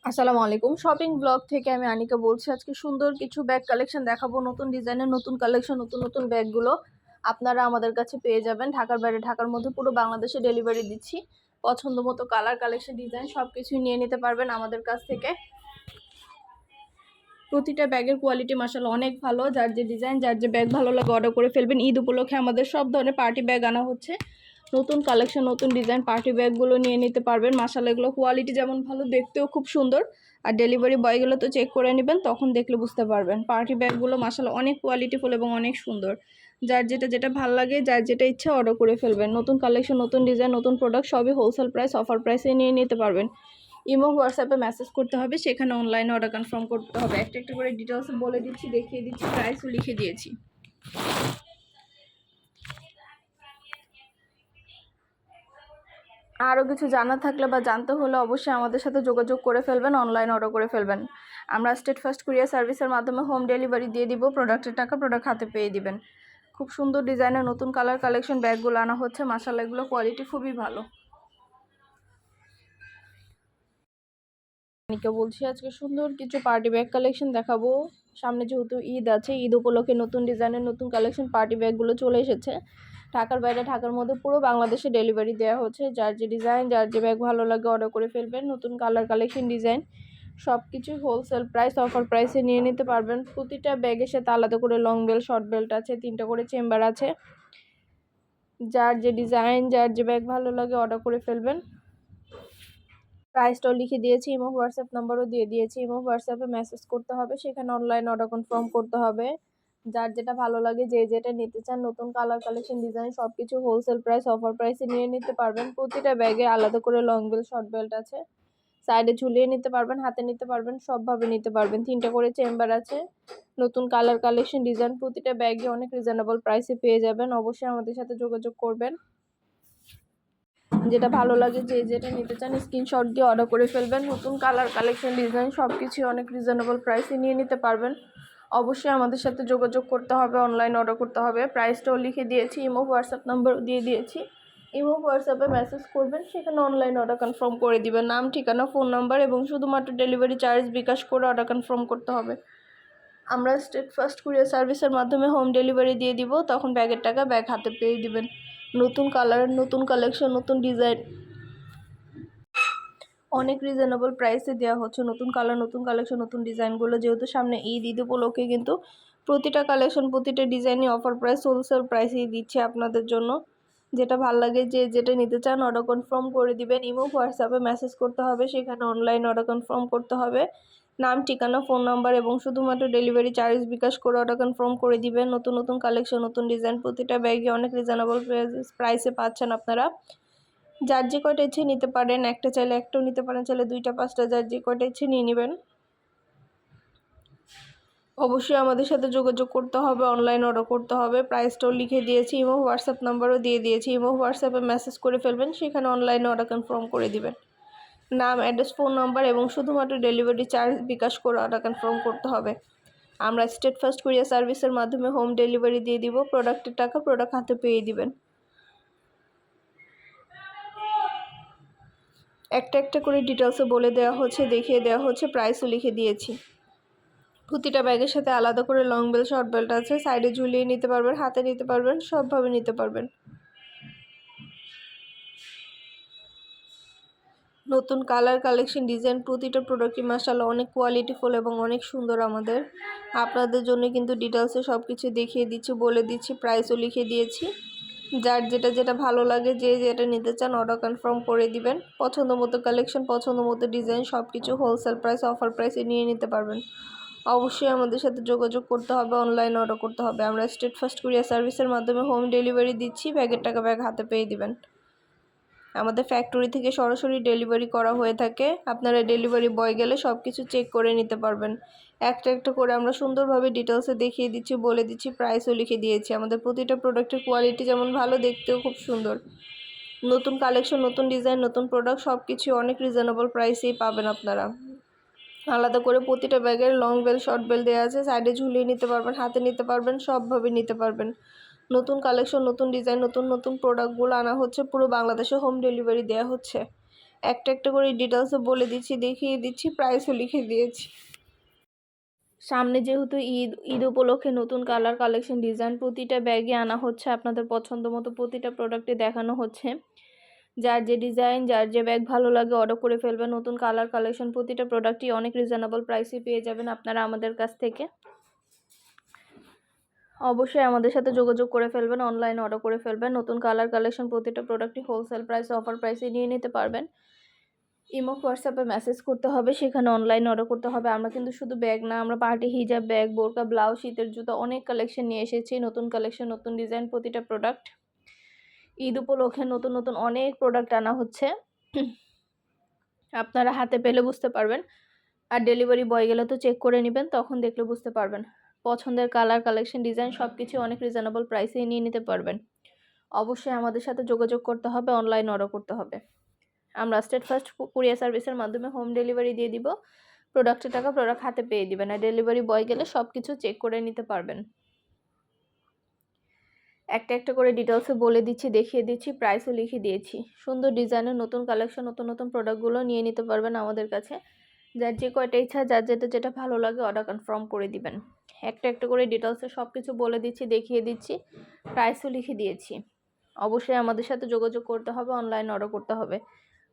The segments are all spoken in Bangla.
আসসালামু আলাইকুম। শপিং ব্লগ থেকে আমি আনিকা বলছি। আজকে সুন্দর কিছু ব্যাগ কালেকশন দেখাবো। নতুন ডিজাইনের নতুন কালেকশন, নতুন নতুন ব্যাগগুলো আপনারা আমাদের কাছে পেয়ে যাবেন। ঢাকার বাইরে, ঢাকার মধ্যে পুরো বাংলাদেশে ডেলিভারি দিচ্ছি। পছন্দ মতো কালার, কালেকশন, ডিজাইন সবকিছুই নিয়ে নিতে পারবেন আমাদের কাছ থেকে। প্রতিটা ব্যাগের কোয়ালিটি মাশাআল্লাহ অনেক ভালো। যার যে ডিজাইন, যার যে ব্যাগ ভালো লাগে অর্ডার করে ফেলবেন। ঈদ উপলক্ষে আমাদের সব ধরনের পার্টি ব্যাগ আনা হচ্ছে। নতুন কালেকশন, নতুন ডিজাইন পার্টি ব্যাগগুলো নিয়ে নিতে পারবেন। মাশাআল্লাহ এগুলো কোয়ালিটি যেমন ভালো, দেখতেও খুব সুন্দর। আর ডেলিভারি বয়গুলো তো চেক করে নেবেন, তখন দেখলে বুঝতে পারবেন। পার্টি ব্যাগগুলো মাশাআল্লাহ অনেক কোয়ালিটিফুল এবং অনেক সুন্দর। যার যেটা ভালো লাগে, যার যেটা ইচ্ছা অর্ডার করে ফেলবেন। নতুন কালেকশন, নতুন ডিজাইন, নতুন প্রোডাক্ট সবই হোলসেল প্রাইস, অফার প্রাইসে নিয়ে নিতে পারবেন। ইমো হোয়াটসঅ্যাপে মেসেজ করতে হবে, সেখানে অনলাইনে অর্ডার কনফার্ম করতে হবে। একটা একটা করে ডিটেলস বলে দিচ্ছি, দেখিয়ে দিচ্ছি, প্রাইসও লিখে দিয়েছি। আরও কিছু জানা থাকলে বা জানতে হলে অবশ্যই আমাদের সাথে যোগাযোগ করে ফেলবেন, অনলাইন অর্ডার করে ফেলবেন। আমরা স্টেট ফার্স্ট কুরিয়ার সার্ভিসের মাধ্যমে হোম ডেলিভারি দিয়ে দিব। প্রোডাক্টের টাকা প্রোডাক্ট হাতে পেয়ে দিবেন। খুব সুন্দর ডিজাইনের নতুন কালার কালেকশন ব্যাগগুলো আনা হচ্ছে। মাশাআল্লাহ এগুলো কোয়ালিটি খুবই ভালো। আনিকা বলছি, আজকে সুন্দর কিছু পার্টি ব্যাগ কালেকশন দেখাবো। সামনে যেহেতু ঈদ আছে, ঈদ উপলক্ষে নতুন ডিজাইনের নতুন কালেকশন পার্টি ব্যাগগুলো চলে এসেছে। ঢাকার বাইরে, ঢাকার মধ্যে পুরো বাংলাদেশে ডেলিভারি দেওয়া হচ্ছে। যার যে ডিজাইন, যার যে ব্যাগ ভালো লাগে অর্ডার করে ফেলবেন। নতুন কালার কালেকশন, ডিজাইন সব কিছুই হোলসেল প্রাইস, অফার প্রাইসে নিয়ে নিতে পারবেন। প্রতিটা ব্যাগের সাথে আলাদা করে লং বেল্ট, শর্ট বেল্ট আছে, 3টা করে চেম্বার আছে। যার যে ডিজাইন, যার যে ব্যাগ ভালো লাগে অর্ডার করে ফেলবেন। প্রাইসটাও লিখে দিয়েছি, ইমো হোয়াটসঅ্যাপ নাম্বারও দিয়ে দিয়েছি। ইমো হোয়াটসঅ্যাপে মেসেজ করতে হবে, সেখানে অনলাইন অর্ডার কনফার্ম করতে হবে। যার যেটা ভালো লাগে, যে যেটা নিতে চান, নতুন কালার কালেকশন, ডিজাইন সবকিছু হোলসেল প্রাইস, অফার প্রাইসে নিয়ে নিতে পারবেন। প্রতিটা ব্যাগে আলাদা করে লং বেল্ট, শর্ট বেল্ট আছে। সাইডে ঝুলিয়ে নিতে পারবেন, হাতে নিতে পারবেন, সবভাবে নিতে পারবেন। 3টা করে চেম্বার আছে। নতুন কালার কালেকশন, ডিজাইন প্রতিটা ব্যাগে অনেক রিজনেবল প্রাইসে পেয়ে যাবেন। অবশ্যই আমাদের সাথে যোগাযোগ করবেন। যেটা ভালো লাগে, যে যেটা নিতে চান স্ক্রিনশট দিয়ে অর্ডার করে ফেলবেন। নতুন কালার কালেকশন, ডিজাইন সবকিছু অনেক রিজনেবল প্রাইসে নিয়ে নিতে পারবেন। অবশ্যই আমাদের সাথে যোগাযোগ করতে হবে, অনলাইন অর্ডার করতে হবে। প্রাইসটাও লিখে দিয়েছি, ইমো হোয়াটসঅ্যাপ নাম্বার দিয়ে দিয়েছি। ইমো হোয়াটসঅ্যাপে মেসেজ করবেন, সেখানে অনলাইন অর্ডার কনফার্ম করে দিবেন। নাম, ঠিকানা, ফোন নাম্বার এবং শুধুমাত্র ডেলিভারি চার্জ বিকাশ করে অর্ডার কনফার্ম করতে হবে। আমরা স্টেট ফার্স্ট কুরিয়ার সার্ভিসের মাধ্যমে হোম ডেলিভারি দিয়ে দিব, তখন ব্যাগের টাকা ব্যাগ হাতে পেয়ে দিবেন। নতুন কালার, নতুন কালেকশন, নতুন ডিজাইন অনেক রিজনেবল প্রাইসে দেওয়া হচ্ছে। নতুন কালার, নতুন কালেকশন, নতুন ডিজাইনগুলো যেহেতু সামনে ঈদ উপলক্ষে কিন্তু প্রতিটা কালেকশন, প্রতিটা ডিজাইনই অফার প্রাইস, হোলসেল প্রাইসেই দিচ্ছে আপনাদের জন্য। যেটা ভালো লাগে, যে যেটা নিতে চান অর্ডার কনফার্ম করে দিবেন। ইমো হোয়াটসঅ্যাপে মেসেজ করতে হবে, সেখানে অনলাইন অর্ডার কনফার্ম করতে হবে। নাম, ঠিকানা, ফোন নাম্বার এবং শুধুমাত্র ডেলিভারি চার্জ বিকাশ করে অর্ডার কনফার্ম করে দিবেন। নতুন নতুন কালেকশন, নতুন ডিজাইন প্রতিটা ব্যাগে অনেক রিজনেবল প্রাইসে পাচ্ছেন আপনারা। যার যে কয়টা ইচ্ছে নিতে পারেন, একটা চাইলে একটাও নিতে পারেন, চাইলে 2টা 5টা, যার যে কয়টা ইচ্ছে নিয়ে নেবেন। অবশ্যই আমাদের সাথে যোগাযোগ করতে হবে, অনলাইন অর্ডার করতে হবে। প্রাইসটাও লিখে দিয়েছি, ইমো হোয়াটসঅ্যাপ নাম্বারও দিয়ে দিয়েছি। ইমো হোয়াটসঅ্যাপে মেসেজ করে ফেলবেন, সেখানে অনলাইনে অর্ডার কনফার্ম করে দিবেন। নাম, অ্যাড্রেস, ফোন নাম্বার এবং শুধুমাত্র ডেলিভারি চার্জ বিকাশ করে অর্ডার কনফার্ম করতে হবে। আমরা স্টেট ফার্স্ট কুরিয়ার সার্ভিসের মাধ্যমে হোম ডেলিভারি দিয়ে দিব। প্রোডাক্টের টাকা প্রোডাক্ট হাতে পেয়ে দিবেন। একটা একটা করে ডিটেলসে বলে দেওয়া হচ্ছে, দেখিয়ে দেওয়া হচ্ছে, প্রাইসও লিখে দিয়েছি। প্রতিটা ব্যাগের সাথে আলাদা করে লং বেল্ট, শর্ট বেল্ট আছে। সাইডে ঝুলিয়ে নিতে পারবেন, হাতে নিতে পারবেন, সবভাবে নিতে পারবেন। নতুন কালার কালেকশন, ডিজাইন প্রতিটা প্রোডাক্টই মাশাআল্লাহ অনেক কোয়ালিটিফুল এবং অনেক সুন্দর। আমাদের আপনাদের জন্য কিন্তু ডিটেলসে সব কিছু দেখিয়ে দিচ্ছি, বলে দিচ্ছি, প্রাইসও লিখে দিয়েছি। যার যেটা ভালো লাগে, যে যেটা নিতে চান অর্ডার কনফার্ম করে দিবেন। পছন্দ মতো কালেকশন, পছন্দ মতো ডিজাইন সব কিছু হোলসেল প্রাইস, অফার প্রাইসে নিয়ে নিতে পারবেন। অবশ্যই আমাদের সাথে যোগাযোগ করতে হবে, অনলাইন অর্ডার করতে হবে। আমরা স্টেট ফার্স্ট কুরিয়ার সার্ভিসের মাধ্যমে হোম ডেলিভারি দিচ্ছি। ব্যাগের টাকা ব্যাগ হাতে পেয়ে দিবেন। আমাদের ফ্যাক্টরি থেকে সরাসরি ডেলিভারি করা হয়ে থাকে। আপনারা ডেলিভারি বয় গেলে সব কিছু চেক করে নিতে পারবেন। একটা একটা করে আমরা সুন্দরভাবে ডিটেলসে দেখিয়ে দিচ্ছি, বলে দিচ্ছি, প্রাইসও লিখে দিয়েছি। আমাদের প্রতিটা প্রোডাক্টের কোয়ালিটি যেমন ভালো, দেখতেও খুব সুন্দর। নতুন কালেকশন, নতুন ডিজাইন, নতুন প্রোডাক্ট সব কিছু অনেক রিজনেবল প্রাইসেই পাবেন আপনারা। আলাদা করে প্রতিটা ব্যাগের লং বেল, শর্ট বেল দেওয়া আছে। সাইডে ঝুলিয়ে নিতে পারবেন, হাতে নিতে পারবেন, সবভাবে নিতে পারবেন। নতুন কালেকশন, নতুন ডিজাইন, নতুন নতুন প্রোডাক্টগুলো আনা হচ্ছে। পুরো বাংলাদেশে হোম ডেলিভারি দেওয়া হচ্ছে। একটা একটা করে ডিটেলসে বলে দিচ্ছি, দেখিয়ে দিচ্ছি, প্রাইসও লিখে দিয়েছি। সামনে যেহেতু ঈদ উপলক্ষে নতুন কালার কালেকশন ডিজাইন প্রতিটা ব্যাগে আনা হচ্ছে, আপনাদের পছন্দ মতো প্রতিটা প্রোডাক্টে দেখানো হচ্ছে। যার যে ডিজাইন, যার যে ব্যাগ ভালো লাগে অর্ডার করে ফেলবেন। নতুন কালার কালেকশন প্রতিটা প্রোডাক্টই অনেক রিজনেবল প্রাইসে পেয়ে যাবেন আপনারা আমাদের কাছ থেকে। অবশ্যই আমাদের সাথে যোগাযোগ করে ফেলবেন, অনলাইনে অর্ডার করে ফেলবেন। নতুন কালার কালেকশন প্রতিটা প্রোডাক্টই হোলসেল প্রাইস, অফার প্রাইসে নিয়ে নিতে পারবেন। ইমো হোয়াটসঅ্যাপে মেসেজ করতে হবে, সেখানে অনলাইনে অর্ডার করতে হবে। আমরা কিন্তু শুধু ব্যাগ না, আমরা পার্টি হিজাব, ব্যাগ, বোরকা, ব্লাউজ, শীতের জুতো অনেক কালেকশন নিয়ে এসেছি। নতুন কালেকশন, নতুন ডিজাইন প্রতিটা প্রোডাক্ট। ঈদ উপলক্ষে নতুন নতুন অনেক প্রোডাক্ট আনা হচ্ছে, আপনারা হাতে পেলে বুঝতে পারবেন। আর ডেলিভারি বয় গেলে তো চেক করে নেবেন, তখন দেখলে বুঝতে পারবেন। পছন্দের কালার কালেকশন ডিজাইন সব কিছু অনেক রিজনেবল প্রাইসে নিয়ে নিতে পারবেন। অবশ্যই আমাদের সাথে যোগাযোগ করতে হবে, অনলাইন অর্ডার করতে হবে। আমরা স্টেট ফার্স্ট কুরিয়ার সার্ভিসের মাধ্যমে হোম ডেলিভারি দিয়ে দিব। প্রোডাক্টের টাকা প্রোডাক্ট হাতে পেয়ে দিবেন, আর ডেলিভারি বয় গেলে সব কিছু চেক করে নিতে পারবেন। একটা একটা করে ডিটেলসে বলে দিচ্ছি, দেখিয়ে দিচ্ছি, প্রাইসও লিখে দিয়েছি। সুন্দর ডিজাইনের নতুন কালেকশন, নতুন নতুন প্রোডাক্টগুলো নিয়ে নিতে পারবেন আমাদের কাছে। যার যে কয়টা ইচ্ছা, যার যেটা ভালো লাগে অর্ডার কনফার্ম করে দিবেন। একটা একটা করে ডিটেলসে সব কিছু বলে দিচ্ছি, দেখিয়ে দিচ্ছি, প্রাইসও লিখে দিয়েছি। অবশ্যই আমাদের সাথে যোগাযোগ করতে হবে, অনলাইন অর্ডার করতে হবে।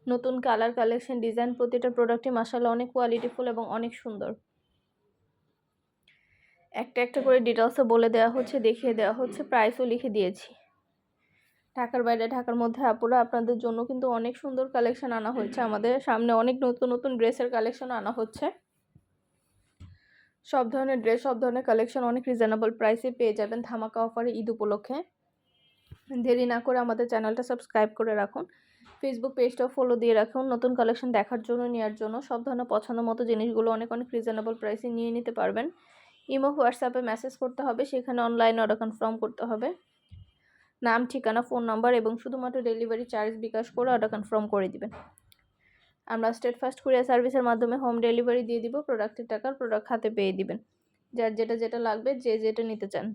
নতুন কালার কালেকশন ডিজাইন প্রতিটা প্রোডাক্টই মাশাআল্লাহ অনেক কোয়ালিটিফুল এবং অনেক সুন্দর। একটা একটা করে ডিটেলসে বলে দেওয়া হচ্ছে, দেখিয়ে দেওয়া হচ্ছে, প্রাইসও লিখে দিয়েছি। ঢাকার বাইরে, ঢাকার মধ্যে আপুরা আপনাদের জন্য কিন্তু অনেক সুন্দর কালেকশন আনা হচ্ছে। আমাদের সামনে অনেক নতুন নতুন ড্রেসের কালেকশন আনা হচ্ছে। সব ধরনের ড্রেস, সব ধরনের কালেকশন অনেক রিজনেবল প্রাইসে পেয়ে যাবেন ধামাকা অফারে ঈদ উপলক্ষে। দেরি না করে আমাদের চ্যানেলটা সাবস্ক্রাইব করে রাখুন, ফেসবুক পেজটাও ফলো দিয়ে রাখুন। নতুন কালেকশন দেখার জন্য, নেওয়ার জন্য, সব ধরনের পছন্দ মতো জিনিসগুলো অনেক অনেক রিজনেবল প্রাইসে নিয়ে নিতে পারবেন। ইমো হোয়াটসঅ্যাপে মেসেজ করতে হবে, সেখানে অনলাইনে অর্ডার কনফার্ম করতে হবে। নাম, ঠিকানা, ফোন নাম্বার এবং শুধুমাত্র ডেলিভারি চার্জ বিকাশ করে অর্ডার কনফার্ম করে দিবেন। আমরা স্টেট ফার্স্ট কুরিয়ার সার্ভিসের মাধ্যমে হোম ডেলিভারি দিয়ে দিব। প্রোডাক্টের টাকা প্রোডাক্ট হাতে পেয়ে দিবেন। যার যেটা লাগবে, যে যেটা নিতে চান।